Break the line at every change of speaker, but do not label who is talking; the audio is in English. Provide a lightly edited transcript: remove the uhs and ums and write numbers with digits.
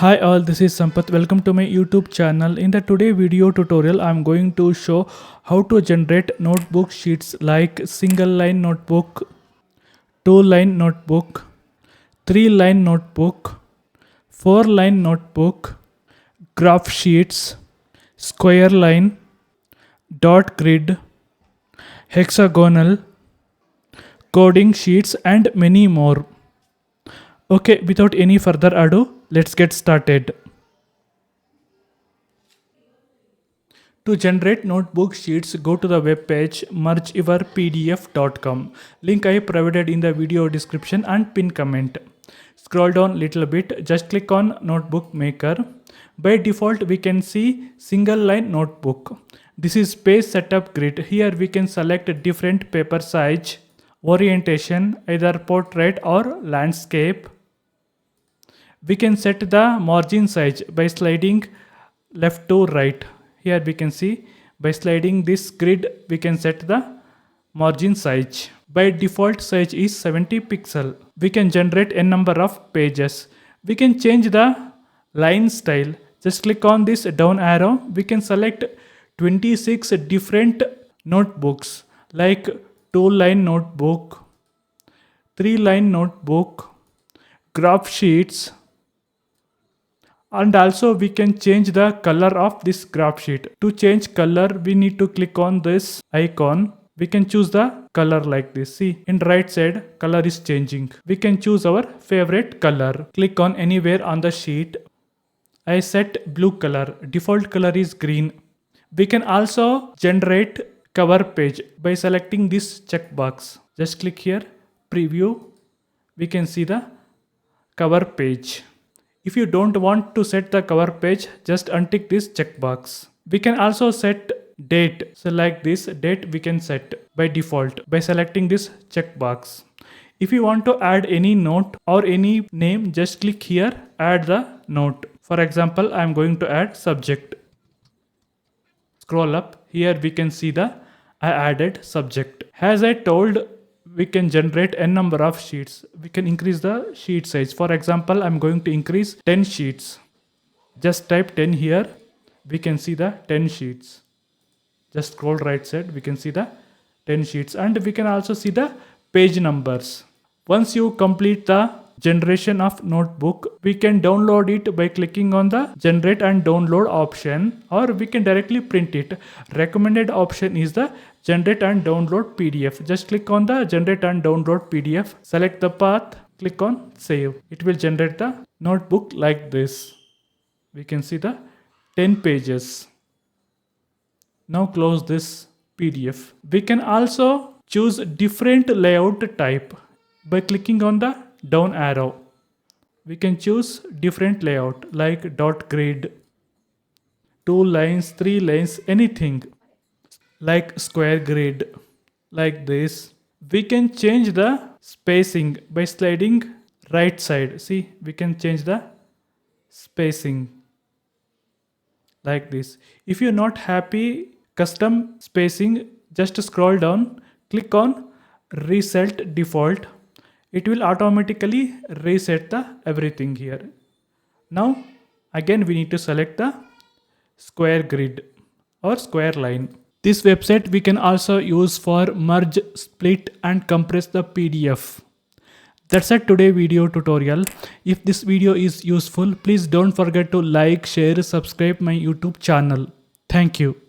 Hi all, this is Sampath. Welcome to my YouTube channel. In the today video tutorial, I'm going to show how to generate notebook sheets like single line notebook, two line notebook, three line notebook, four line notebook, graph sheets, square line, dot grid, hexagonal, coding sheets and many more. Okay, without any further ado, let's get started. To generate notebook sheets, go to the web page MergeUrPDF.com. Link I provided in the video description and pin comment. Scroll down little bit, just click on Notebook Maker. By default, we can see single line notebook. This is page setup grid. Here we can select different paper size, orientation, either portrait or landscape. We can set the margin size by sliding left to right. Here we can see by sliding this grid we can set the margin size. By default size is 70 pixel. We can generate a number of pages. We can change the line style. Just click on this down arrow. We can select 26 different notebooks like 2-line notebook, 3-line notebook, graph sheets, and also we can change the color of this graph sheet. To change color, we need to click on this icon. We can choose the color like this. See, in right side, color is changing. We can choose our favorite color. Click on anywhere on the sheet. I set blue color. Default color is green. We can also generate cover page by selecting this checkbox. Just click here, preview. We can see the cover page. If you don't want to set the cover page, just untick this checkbox. We can also set date. So like this date we can set by default by selecting this checkbox. If you want to add any note or any name, just click here, add the note. For example, I am going to add subject. Scroll up. Here we can see I added subject. As I told, we can generate a number of sheets. We can increase the sheet size. For example, I'm going to increase 10 sheets. Just type 10 here. We can see the 10 sheets. Just scroll right side. We can see the 10 sheets and we can also see the page numbers. Once you complete the generation of notebook, we can download it by clicking on the generate and download option, or we can directly print it. Recommended option is the generate and download PDF. Just click on the generate and download PDF, select the path, click on save. It will generate the notebook like this. We can see the 10 pages. Now close this PDF. We can also choose different layout type by clicking on the down arrow. We can choose different layout like dot grid, 2 lines, 3 lines, anything like square grid like this. We can change the spacing by sliding right side. See, we can change the spacing like this. If you're not happy custom spacing, just scroll down, click on reset default. It will automatically reset the everything here. Now again we need to select the square grid or square line. This website we can also use for merge, split and compress the PDF. That's it today video tutorial. If this video is useful, please don't forget to like, share, subscribe my YouTube channel. Thank you.